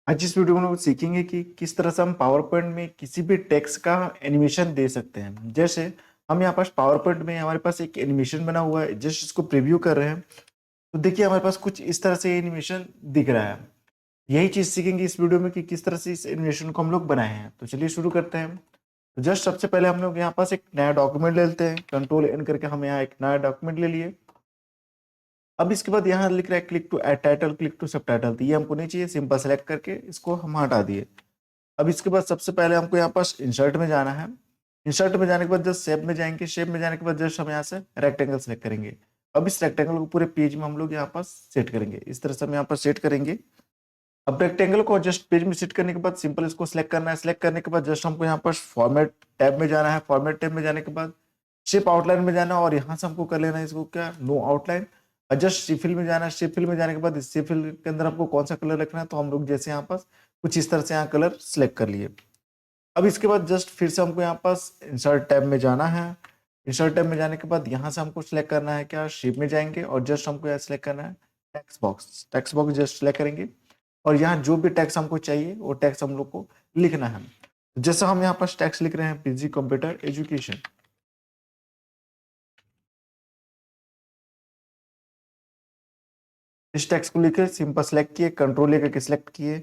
आज इस वीडियो में हम लोग सीखेंगे कि किस तरह से हम पावर पॉइंट में किसी भी टेक्स्ट का एनिमेशन दे सकते हैं। जैसे हम यहाँ पास पावर पॉइंट में हमारे पास एक एनिमेशन बना हुआ है, जस्ट इसको प्रीव्यू कर रहे हैं तो देखिए हमारे पास कुछ इस तरह से एनिमेशन दिख रहा है। यही चीज सीखेंगे इस वीडियो में कि किस तरह से इस एनिमेशन को हम लोग बनाए हैं। तो चलिए शुरू करते हैं। तो जस्ट सबसे पहले हम लोग यहाँ पास एक नया डॉक्यूमेंट ले लेते हैं। कंट्रोल एन करके हम यहाँ एक नया डॉक्यूमेंट ले लिए। अब इसके बाद यहाँ लिख रहा है click to add title, click to subtitle, तो ये हमको नहीं चाहिए। सिंपल सेलेक्ट करके इसको हम हटा दिए। अब इसके बाद सबसे पहले हमको यहाँ पास इंसर्ट में जाना है। इंसर्ट में जाने के बाद जस्ट शेप में जाएंगे। शेप में जाने के बाद जस्ट हम यहाँ से रेक्टेंगल सेलेक्ट करेंगे। अब इस रेक्टेंगल को पूरे पेज में हम लोग यहाँ पास सेट करेंगे। इस तरह से हम यहाँ पर सेट करेंगे। अब रेक्टेंगल को जस्ट पेज में सेट करने के बाद सिंपल इसको सिलेक्ट करना है। सिलेक्ट करने के बाद जस्ट हमको यहाँ पर फॉर्मेट टैब में जाना है। फॉर्मेट टैब में जाने के बाद शेप आउटलाइन में जाना है और यहाँ से हमको कर लेना है इसको क्या, नो आउटलाइन। और जस्ट शिफिल में जाना है। शिफिल में जाने के बाद इस शिफिल के अंदर हमको कौन सा कलर रखना है, तो हम लोग जैसे यहाँ पास कुछ इस तरह से यहाँ कलर सिलेक्ट कर लिए। अब इसके बाद जस्ट फिर से हमको यहाँ पास इंसर्ट टैब में जाना है। इंसर्ट टैब में जाने के बाद यहाँ से हमको सिलेक्ट करना है क्या, शेप में जाएंगे और जस्ट हमको यहाँ सिलेक्ट करना है text box. Text box just select करेंगे और यहाँ जो भी टेक्स्ट हमको चाहिए वो टेक्स्ट हम लोग को लिखना है। जैसे हम यहाँ पास टेक्स्ट लिख रहे हैं पीजी कंप्यूटर एजुकेशन। इस टेक्स्ट को लिखे सिंपल सेलेक्ट किए, कंट्रोल लेकर के सिलेक्ट किए,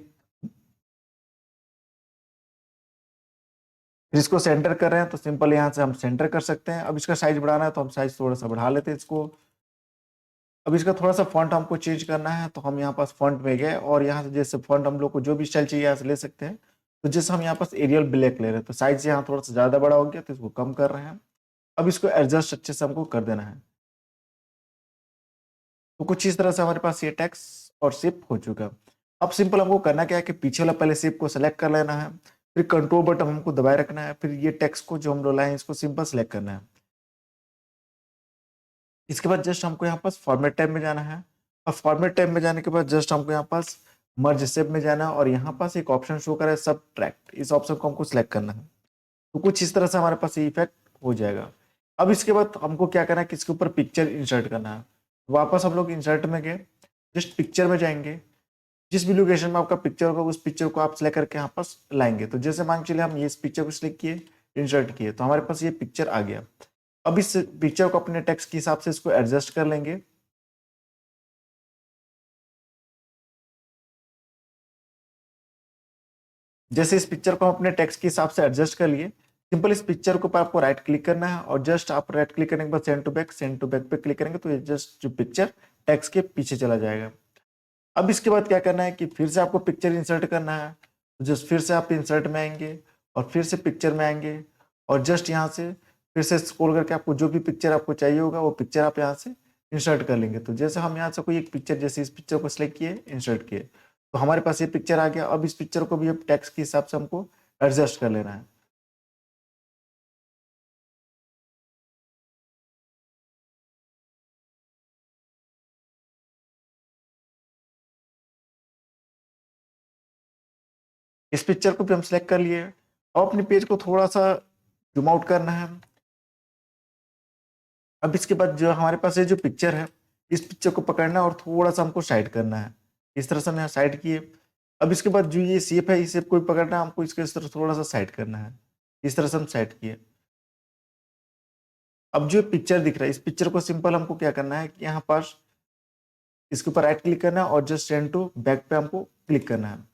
फिर इसको सेंटर कर रहे हैं तो सिंपल यहाँ से हम सेंटर कर सकते हैं। अब इसका साइज बढ़ाना है तो हम साइज थोड़ा सा बढ़ा लेते हैं इसको। अब इसका थोड़ा सा फॉन्ट हमको चेंज करना है तो हम यहाँ पास फॉन्ट में गए और यहाँ से जैसे फॉन्ट हम लोग को जो भी स्टाइल चाहिए यहाँ से ले सकते हैं। तो जैसे हम यहाँ पास एरियल ब्लैक ले रहे हैं तो साइज यहाँ थोड़ा सा ज्यादा बड़ा हो गया तो इसको कम कर रहे हैं। अब इसको एडजस्ट अच्छे से हमको कर देना है। तो कुछ इस तरह से हमारे पास ये टेक्स्ट और शेप हो चुका है। अब सिंपल हमको करना क्या है कि पीछे वाला पहले शेप को सेलेक्ट कर लेना है, फिर कंट्रोल बटन हमको दबाए रखना है, फिर ये टेक्स्ट को जो हम लोग लाए हैं इसको सिंपल सेलेक्ट करना है। इसके बाद जस्ट हमको यहाँ पास फॉर्मेट टैब में जाना है। और फॉर्मेट टैब में जाने के बाद जस्ट हमको यहाँ पास मर्ज शेप में जाना है और यहाँ पास एक ऑप्शन शो कर रहा है सब ट्रैक्ट, इस ऑप्शन को हमको सिलेक्ट करना है। तो कुछ इस तरह से हमारे पास ये इफेक्ट हो जाएगा। अब इसके बाद हमको क्या करना है कि इसके ऊपर पिक्चर इंसर्ट करना है। वापस हम लोग इंसर्ट में गए, जस्ट पिक्चर में जाएंगे। जिस भी लोकेशन में आपका पिक्चर होगा उस पिक्चर को आप सिलेक्ट करके यहाँ पास लाएंगे। तो जैसे मान चलिए हम ये इस पिक्चर को सिलेक्ट किए, इंसर्ट किए, तो हमारे पास ये पिक्चर आ गया। अब इस पिक्चर को अपने टेक्स्ट के हिसाब से इसको एडजस्ट कर लेंगे। जैसे इस पिक्चर को हम अपने टेक्स्ट के हिसाब से एडजस्ट कर लिए, सिंपल इस पिक्चर के ऊपर आपको राइट क्लिक करना है और जस्ट आप राइट क्लिक करने के बाद सेंड टू बैक पे क्लिक करेंगे तो ये जस्ट जो पिक्चर टेक्स्ट के पीछे चला जाएगा। अब इसके बाद क्या करना है कि फिर से आपको पिक्चर इंसर्ट करना है। तो जस्ट फिर से आप इंसर्ट में आएंगे और फिर से पिक्चर में आएंगे और जस्ट यहाँ से फिर से स्क्रॉल करके आपको जो भी पिक्चर आपको चाहिए होगा वो पिक्चर आप यहाँ से इंसर्ट कर लेंगे। तो जैसे हम यहाँ से कोई एक पिक्चर, जैसे इस पिक्चर को सिलेक्ट किए, इंसर्ट किए, तो हमारे पास ये पिक्चर आ गया। अब इस पिक्चर को भी अब टेक्स्ट के हिसाब से हमको एडजस्ट कर लेना है। इस पिक्चर को भी हम सिलेक्ट कर लिए और अपने पेज को थोड़ा सा जूम आउट करना है। अब इसके बाद जो हमारे पास ये जो पिक्चर है, इस पिक्चर को पकड़ना है और थोड़ा सा हमको साइड करना है। इस तरह से हम यहाँ साइड किए। अब इसके बाद जो ये शेप है, इस शेप को भी पकड़ना है हमको, इसके इस तरह थोड़ा सा साइड करना है। इस तरह से हम साइड किए। अब जो पिक्चर दिख रहा है, इस पिक्चर को सिंपल हमको क्या करना है कि यहाँ पास इसके ऊपर राइट क्लिक करना है और जस्ट सेंड टू बैक पे हमको क्लिक करना है।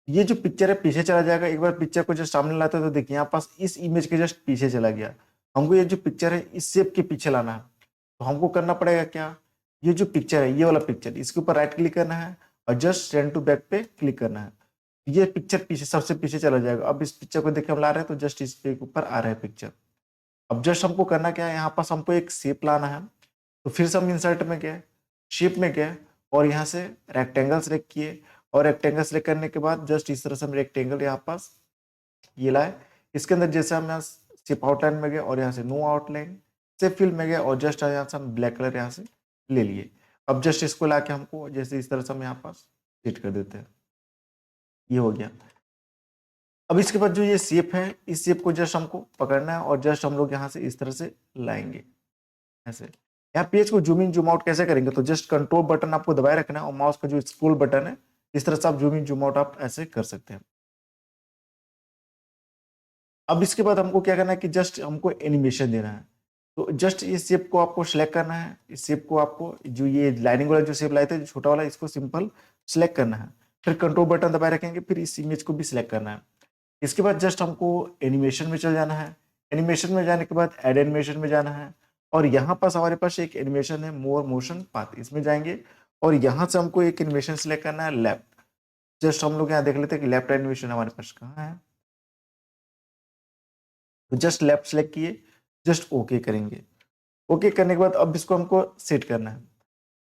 ये जो पिक्चर है पीछे चला जाएगा। एक बार पिक्चर को जस्ट सामने लाते हैं तो देखिए यहाँ पास इस इमेज के जस्ट पीछे चला गया। हमको ये जो पिक्चर है इस शेप के पीछे लाना है। तो हमको करना पड़ेगा क्या, ये जो पिक्चर है ये वाला पिक्चर, इसके ऊपर राइट क्लिक करना है और जस्ट सेंड टू बैक पे क्लिक करना है। ये पिक्चर पीछे सबसे पीछे चला जाएगा। अब इस पिक्चर को देख के हम ला रहे हैं तो जस्ट इस पे ऊपर आ रहा है पिक्चर। अब जस्ट हमको करना क्या है, यहाँ पास हमको एक शेप लाना है। तो फिर से हम इंसर्ट में गए, शेप में गए और यहाँ से रेक्टेंगल सेलेक्ट किए और रेक्टेंगल सेलेक्ट करने के बाद जस्ट इस तरह से हम रेक्टेंगल यहाँ पास ये लाए। इसके अंदर जैसे हम यहाँ शेप आउटलाइन में गए और यहाँ से नो आउटलाइन, शेप फिल में गए और जस्ट यहाँ से हम ब्लैक कलर यहाँ से ले लिए। अब जस्ट इसको ला के हमको जैसे इस तरह से हम यहाँ पास सेट कर देते हैं। ये हो गया। अब इसके बाद जो ये शेप है, इस शेप को जस्ट हमको पकड़ना है और जस्ट हम लोग यहाँ से इस तरह से लाएंगे ऐसे। यहाँ पेज को जूम इन जूम आउट कैसे करेंगे, तो जस्ट कंट्रोल बटन आपको दबाए रखना है और माउस का जो स्क्रोल बटन है इस तरह से आप जूम इन जूम आउट आप ऐसे कर सकते हैं। अब इसके बाद हमको क्या करना है कि जस्ट हमको एनिमेशन देना है। तो जस्ट इस शेप को आपको सिलेक्ट करना है। इस शेप को आपको जो ये लाइनिंग वाला जो शेप लाए थे, जो छोटा वाला, इसको सिंपल सिलेक्ट करना है। फिर कंट्रोल बटन दबाए रखेंगे, फिर इस इमेज को भी सिलेक्ट करना है। इसके बाद जस्ट हमको एनिमेशन में चल जाना है। एनिमेशन में जाने के बाद ऐड एनिमेशन में जाना है, और यहाँ पास हमारे पास एक एनिमेशन है मोर मोशन पाथ, इसमें जाएंगे और यहाँ से हमको एक एनिमेशन सिलेक्ट करना है लेफ्ट। जस्ट हम लोग यहाँ देख लेते हैं कि लेफ्ट एनिमेशन हमारे पास कहाँ है। तो जस्ट लेफ्ट सेलेक्ट किए, जस्ट ओके करेंगे। ओके करने के बाद अब इसको हमको सेट करना है।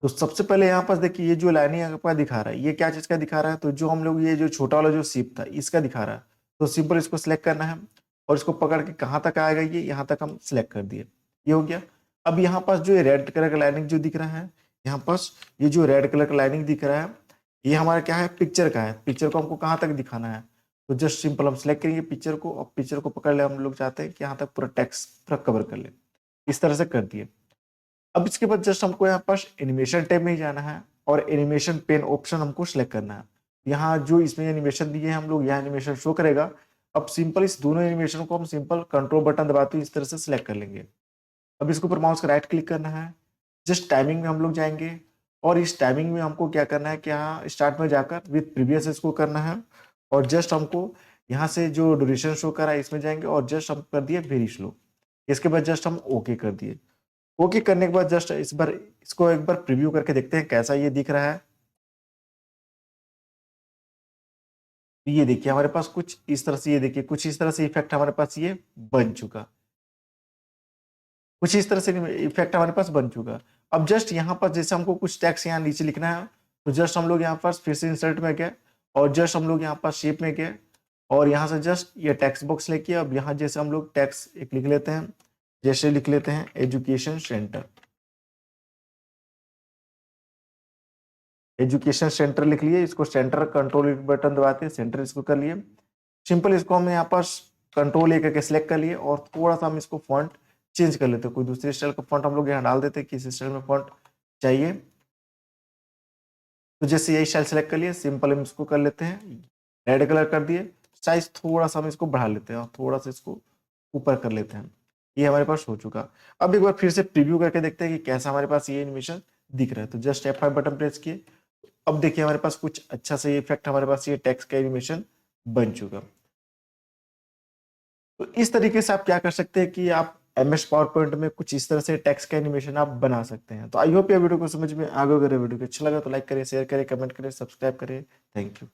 तो सबसे पहले यहाँ पास देखिए, ये जो लाइनिंग आपका दिखा रहा है, ये क्या चीज का दिखा रहा है, तो जो हम लोग ये जो छोटा वाला जो शेप था इसका दिखा रहा है। तो सिंपल इसको सिलेक्ट करना है और इसको पकड़ के कहाँ तक आएगा, ये यहाँ तक हम सिलेक्ट कर दिए, ये हो गया। अब यहाँ पास जो रेड कलर का लाइनिंग जो दिख रहा है, यहाँ पास ये जो रेड कलर का लाइनिंग दिख रहा है, ये हमारा क्या है, पिक्चर का है। पिक्चर को हमको कहाँ तक दिखाना है, तो जस्ट सिंपल हम सिलेक्ट करेंगे पिक्चर को, और पिक्चर को पकड़ ले, हम लोग चाहते हैं कि यहाँ तक पूरा टेक्स्ट पूरा कवर कर ले, इस तरह से कर दिए। अब इसके बाद जस्ट हमको यहाँ पास एनिमेशन टैब में ही जाना है और एनिमेशन पेन ऑप्शन हमको सिलेक्ट करना है। यहाँ जो इसमें एनिमेशन दिए हैं हम लोग, यहाँ एनिमेशन शो करेगा। अब सिंपल इस दोनों एनिमेशन को हम सिंपल कंट्रोल बटन दबाते हुए इस तरह से सिलेक्ट कर लेंगे। अब इसके ऊपर माउस का राइट क्लिक करना है, जस्ट टाइमिंग में हम लोग जाएंगे, और इस टाइमिंग में हमको क्या करना है कि यहाँ स्टार्ट में जाकर विथ प्रीवियस इसको करना है, और जस्ट हमको यहाँ से जो ड्यूरेशन शो कर रहा है इसमें जाएंगे और जस्ट हम कर दिए वेरी स्लो। इसके बाद जस्ट हम ओके कर दिए। ओके करने के बाद जस्ट इस बार इसको एक बार प्रीव्यू करके देखते हैं कैसा ये दिख रहा है। ये देखिए हमारे पास कुछ इस तरह से, ये देखिए कुछ इस तरह से इफेक्ट हमारे पास ये बन चुका, कुछ इस तरह से इफेक्ट हमारे पास बन चुका। अब जस्ट यहाँ पर जैसे हमको कुछ टेक्स्ट यहाँ नीचे लिखना है, तो जस्ट हम लोग यहाँ पर फिर से इंसर्ट में गए और जस्ट हम लोग यहाँ पर शेप में गए और यहाँ से जस्ट ये टेक्स्ट बॉक्स लेके अब यहाँ जैसे हम लोग टेक्स्ट एक लिख लेते हैं, जैसे लिख लेते हैं एजुकेशन सेंटर। एजुकेशन सेंटर लिख लिए, इसको सेंटर कंट्रोल बटन दबाते हैं, सेंटर इसको कर लिए। सिंपल इसको हम यहाँ पर कंट्रोल ए करके सिलेक्ट कर लिए और थोड़ा सा हम इसको फॉन्ट चेंज कर लेते हैं, कोई दूसरे स्टाइल का फॉन्ट हम लोग यहाँ डाल देते हैं, किस स्टाइल में फॉन्ट चाहिए। तो जैसे यही स्टाइल सेलेक्ट कर लिए, सिंपल हम इसको कर लेते हैं रेड कलर कर दिए। साइज थोड़ा सा हम इसको बढ़ा लेते हैं और थोड़ा सा इसको ऊपर कर लेते हैं। ये हमारे पास हो चुका। अब एक बार फिर से प्रीव्यू करके देखते हैं कि कैसा हमारे पास ये एनिमेशन दिख रहा है। तो जस्ट F5 बटन प्रेस किए, अब देखिए हमारे पास कुछ अच्छा सा इफेक्ट हमारे पास ये टेक्स्ट का एनिमेशन बन चुका। तो इस तरीके से आप क्या कर सकते हैं कि आप MS पावर पॉइंट में कुछ इस तरह से टेक्स्ट का एनिमेशन आप बना सकते हैं। तो आई होप ये वीडियो को समझ में आ गया। अगर वीडियो को अच्छा लगा तो लाइक करें, शेयर करें, कमेंट करें, सब्सक्राइब करें। Thank you.